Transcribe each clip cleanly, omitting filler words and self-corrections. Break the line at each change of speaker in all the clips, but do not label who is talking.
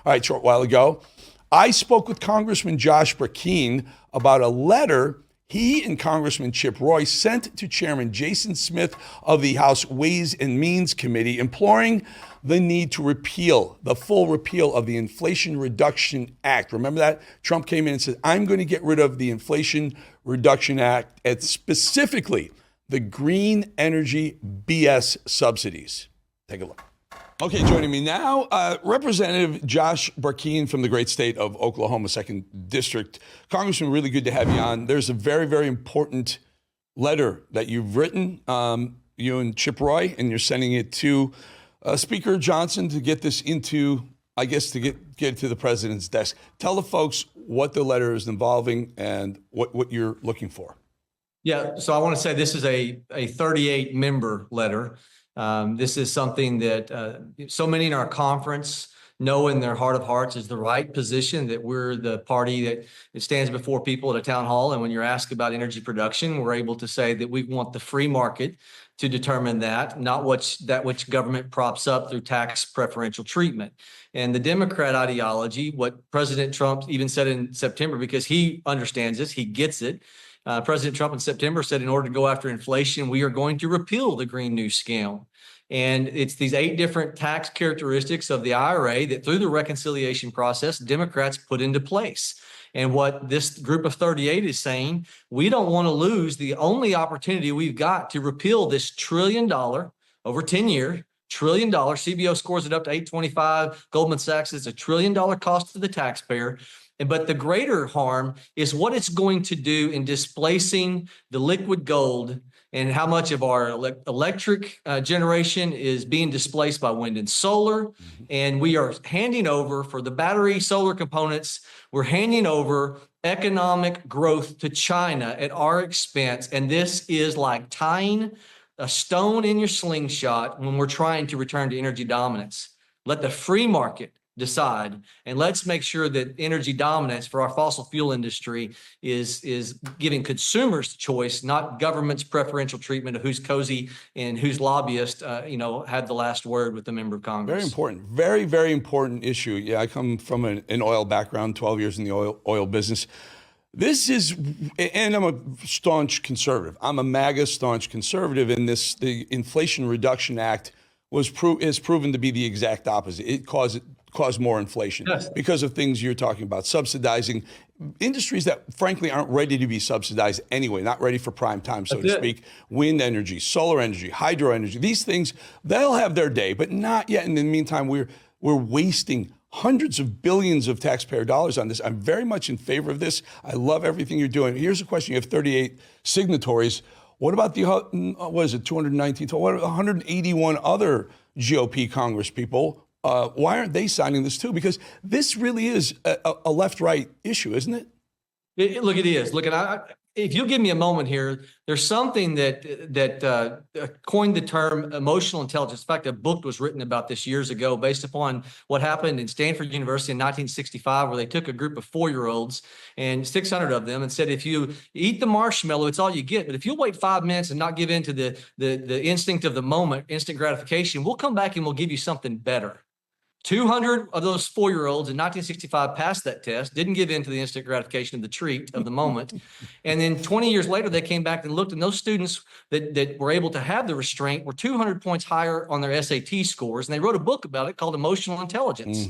All right, short while ago, I spoke with Congressman Josh Brecheen about a letter he and Congressman Chip Roy sent to Chairman Jason Smith of the House Ways and Means Committee, imploring the need to repeal, the full repeal of the Inflation Reduction Act. Remember that? Trump came in and said, I'm going to get rid of the Inflation Reduction Act, and specifically the green energy BS subsidies. Take a look. Okay, joining me now, Representative Josh Brecheen from the great state of Oklahoma, 2nd District. Congressman, really good to have you on. There's a very, very important letter that you've written, you and Chip Roy, and you're sending it to Speaker Johnson to get this into, I guess, to get it to the president's desk. Tell the folks what the letter is involving and what you're looking for.
Yeah, so I want to say this is a 38-member letter. This is something that so many in our conference know in their heart of hearts is the right position, that we're the party that stands before people at a town hall. And when you're asked about energy production, we're able to say that we want the free market to determine that, not which government props up through tax preferential treatment. And the Democrat ideology, what President Trump even said in September, because he understands this, he gets it. President Trump in September said, in order to go after inflation, we are going to repeal the Green New Scam. And it's these 8 different tax characteristics of the IRA that through the reconciliation process, Democrats put into place. And what this group of 38 is saying, we don't want to lose the only opportunity we've got to repeal this $1 trillion over 10 years. $1 trillion. CBO scores it up to 825. Goldman Sachs is $1 trillion cost to the taxpayer. But the greater harm is what it's going to do in displacing the liquid gold and how much of our electric generation is being displaced by wind and solar. And we are handing over, for the battery solar components, we're handing over economic growth to China at our expense. And this is like tying a stone in your slingshot when we're trying to return to energy dominance. Let the free market decide, and let's make sure that energy dominance for our fossil fuel industry is giving consumers choice, not government's preferential treatment of who's cozy and whose lobbyist had the last word with the member of Congress.
Very important, very, very important issue. Yeah, I come from an oil background, 12 years in the oil business. This is, and I'm a staunch conservative. I'm a MAGA staunch conservative, and the Inflation Reduction Act is proven to be the exact opposite. It caused more inflation because of things you're talking about, subsidizing industries that frankly aren't ready to be subsidized anyway, not ready for prime time, so to speak. Wind energy, solar energy, hydro energy, these things, they'll have their day, but not yet. And in the meantime, we're wasting hundreds of billions of taxpayer dollars on this. I'm very much in favor of this. I love everything you're doing. Here's a question. You have 38 signatories. What about the, 219, 181 other GOP Congress people? Why aren't they signing this too? Because this really is a left-right issue, isn't it?
Look, it is. Look, if you'll give me a moment here, there's something that coined the term emotional intelligence. In fact, a book was written about this years ago based upon what happened in Stanford University in 1965, where they took a group of 4-year-olds and 600 of them and said, if you eat the marshmallow, it's all you get. But if you'll wait 5 minutes and not give in to the instinct of the moment, instant gratification, we'll come back and we'll give you something better. 200 of those 4-year-olds in 1965 passed that test, didn't give in to the instant gratification of the treat of the moment. And then 20 years later, they came back and looked, and those students that were able to have the restraint were 200 points higher on their SAT scores. And they wrote a book about it called Emotional Intelligence.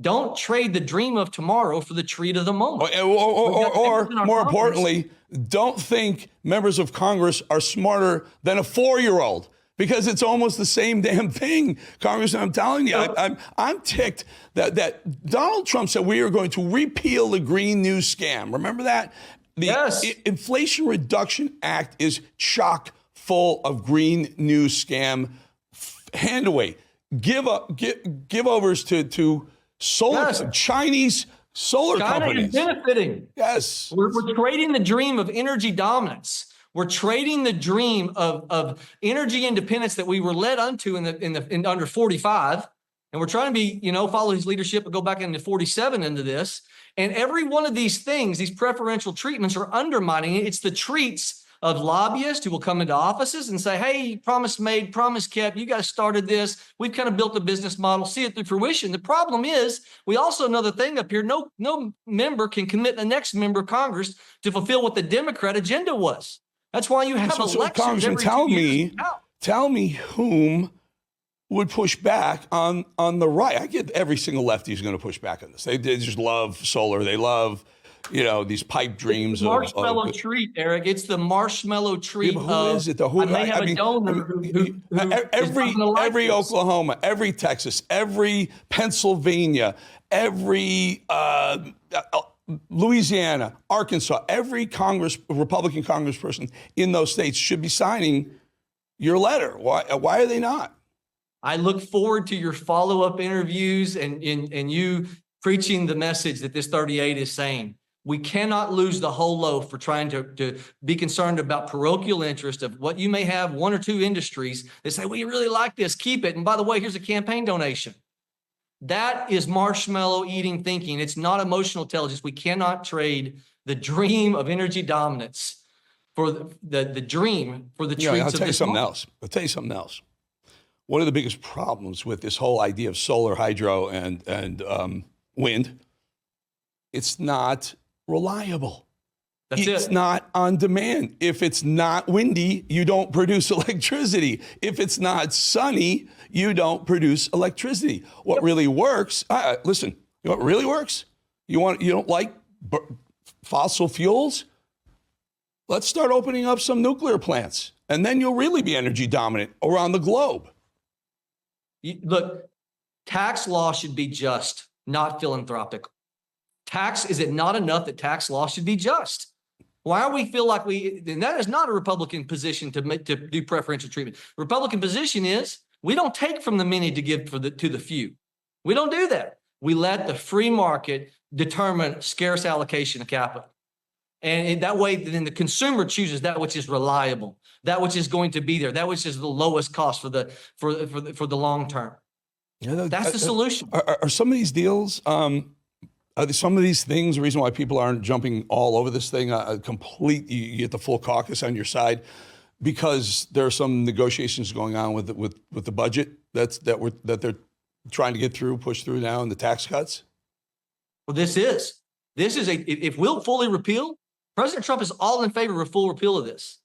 Don't trade the dream of tomorrow for the treat of the moment.
Or more importantly, don't think members of Congress are smarter than a 4-year-old. Because it's almost the same damn thing, Congressman. I'm telling you, I'm ticked that Donald Trump said we are going to repeal the Green New Scam. Remember that? The Inflation Reduction Act is chock full of Green New Scam hand-away. Give-overs to solar Chinese solar companies.
China is benefiting.
Yes.
We're trading the dream of energy dominance. We're trading the dream of energy independence that we were led unto in under 45, and we're trying to be, follow his leadership and go back into 47 into this. And every one of these things, these preferential treatments, are undermining it. It's the treats of lobbyists who will come into offices and say, hey, promise made, promise kept. You guys started this. We've kind of built a business model, see it through fruition. The problem is we also know the thing up here, no member can commit the next member of Congress to fulfill what the Democrat agenda was. That's why you have elections
Congressman,
every 2 years.
tell me whom would push back on the right. I get every single lefty is going to push back on this. They just love solar. They love, these pipe dreams.
Marshmallow treat, Eric. It's the marshmallow treat.
Yeah, but who is it though? Who, every Oklahoma, every Texas, every Pennsylvania, every Louisiana, Arkansas, every Republican congressperson in those states should be signing your letter. Why are they not?
I look forward to your follow-up interviews and you preaching the message that this 38 is saying. We cannot lose the whole loaf for trying to be concerned about parochial interest of what you may have one or two industries that say, we really like this, keep it. And by the way, here's a campaign donation. That is marshmallow eating thinking. It's not emotional intelligence. We cannot trade the dream of energy dominance for the dream for the treats
I'll
of
tell you
this
something
moment.
else. I'll tell you something else. One of the biggest problems with this whole idea of solar, hydro, and wind, it's not reliable. It's not on demand. If it's not windy, you don't produce electricity. If it's not sunny, you don't produce electricity. What really works, listen, you know what really works? You don't like fossil fuels? Let's start opening up some nuclear plants, and then you'll really be energy dominant around the globe.
Look, tax law should be just, not philanthropic. Is it not enough that tax law should be just? Why do we feel like and that is not a Republican position to do preferential treatment. Republican position is we don't take from the many to give to the few. We don't do that. We let the free market determine scarce allocation of capital. And that way, then the consumer chooses that which is reliable, that which is going to be there, that which is the lowest cost for the long term. That's the solution.
Are some of these deals? Are some of these things the reason why people aren't jumping all over this thing? You get the full caucus on your side because there are some negotiations going on with the budget that they're trying to get through, push through now, and the tax cuts.
Well, this is if we'll fully repeal. President Trump is all in favor of a full repeal of this.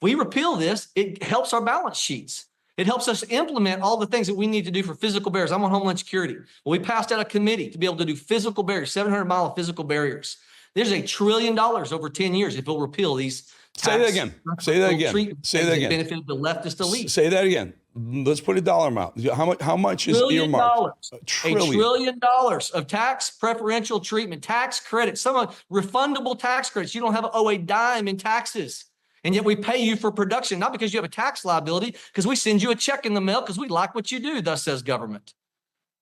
If we repeal this, it helps our balance sheets. It helps us implement all the things that we need to do for physical barriers. I'm on Homeland Security. Well, we passed out a committee to be able to do physical barriers, 700-mile physical barriers. There's $1 trillion over 10 years if we'll repeal these.
Say that again. Say that again. Say that again.
Benefit the leftist elite.
Say that again. Let's put a dollar amount. How much is earmarked?
$1 trillion of tax preferential treatment, tax credits, some of refundable tax credits. You don't have to owe a dime in taxes. And yet we pay you for production, not because you have a tax liability, because we send you a check in the mail because we like what you do, thus says government.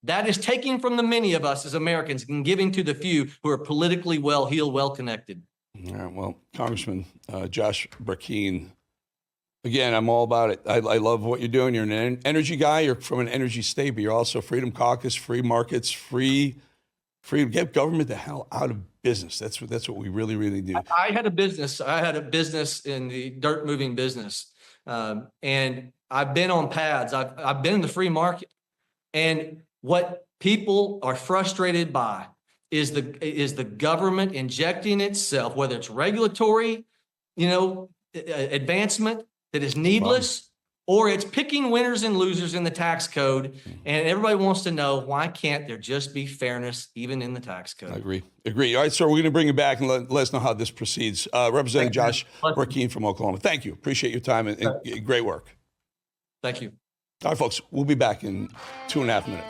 That is taking from the many of us as Americans and giving to the few who are politically well-heeled, well-connected.
All right, well, Congressman Josh Brecheen, again, I'm all about it. I love what you're doing. You're an energy guy. You're from an energy state, but you're also Freedom Caucus, free markets, free to get government the hell out of business. That's what we really, really do.
I had a business in the dirt moving business. And I've been on pads. I've been in the free market. And what people are frustrated by is the government injecting itself, whether it's regulatory, advancement that is needless, or it's picking winners and losers in the tax code. And everybody wants to know, why can't there just be fairness even in the tax code?
I agree. All right, sir, we're going to bring you back and let us know how this proceeds. Representative Josh Brecheen from Oklahoma. Thank you. Appreciate your time and great work.
Thank you.
All right, folks, we'll be back in 2.5 minutes.